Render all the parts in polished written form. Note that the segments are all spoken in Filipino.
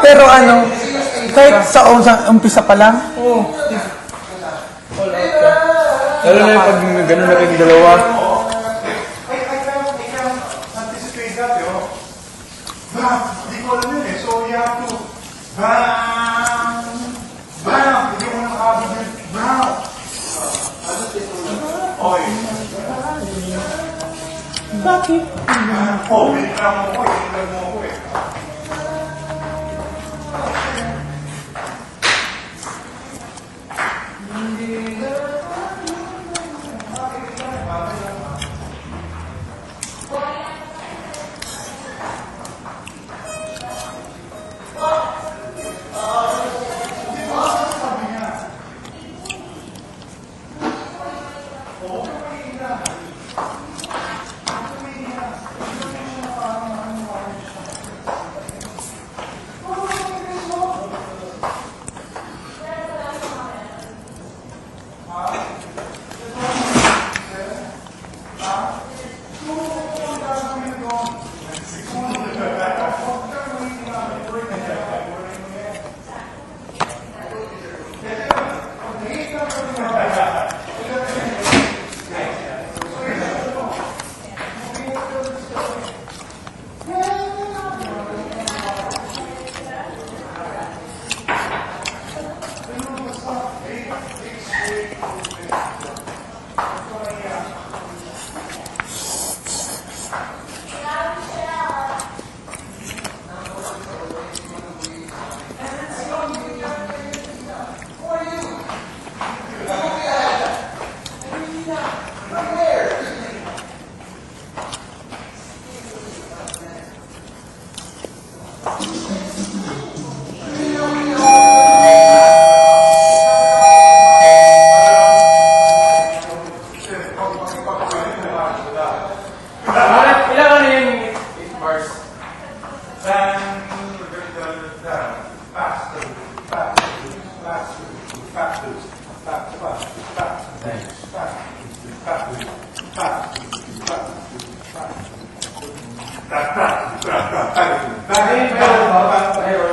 Pero ano, kahit sa umpisa pa lang, Oo. Lalo na yung pag gano'n na kayong dalawa. Anticipate that, yo. Hindi ko alam yun eh. So you have to bam, bam. Hindi mo nakabig yun. Bam. Okay. bakit? Oh, binigyan mo ko. Binigyan mo ko eh.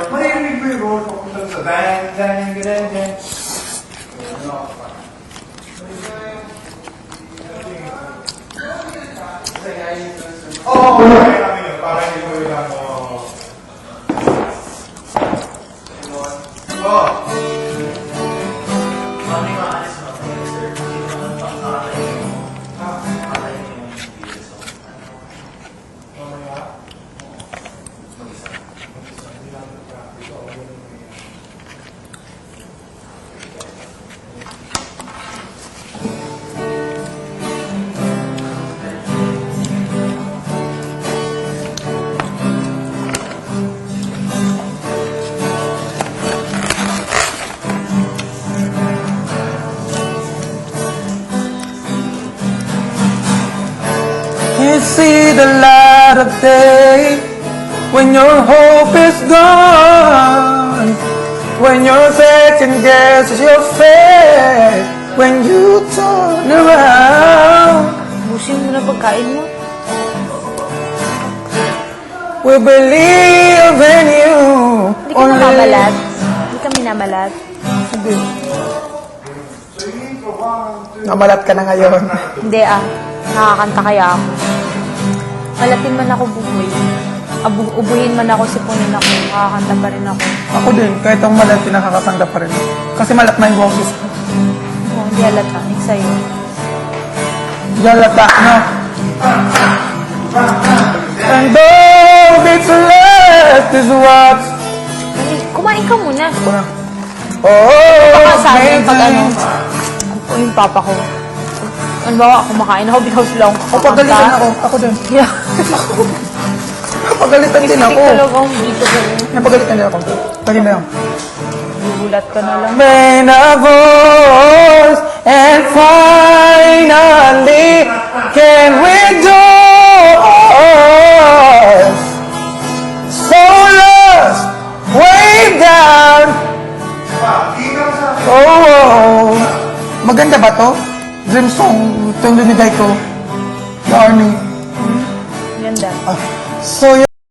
Marinig mo yung roll papunta sa bang, bang, bang, bang. Oo, kaya namin yun. Para hindi ko yun ako... Oo. Can't see the light of day when your hope is gone, when your second guesses your fate, when you turn around. Busin mo na pagkain mo. We believe in you. Hindi ka namamalad. Hindi ka minamalat. Hindi. Namalat ka na ngayon. Hindi nakakanta kaya ako. Malatin man ako buboy. Ubuhin man ako, sipunin ako. Nakakanta pa rin ako. Ako din, kahit ang malat, pinakakasanda pa rin. Kasi malat na yung boses ko. Oh, hindi halata. It's sa'yo. Galata, no? And though it's left is what... Ay, kumain ka muna. Ako na. Oh, Baka sa amin pag ano, amazing. yung papa ko. Ano ba, kumakain ako because lang. Pagalitan ako. Ako din. Yeah. Pagalitan din ako. Talagang dito ba yun? Napagalitan din ako. Lagi na yun. Gugulat ka na lang. Main a voice and finally can we do it? So lost, way down. Oh, maganda ba to? Dream song, ito yung lumigay ko. The Army. Ganda. So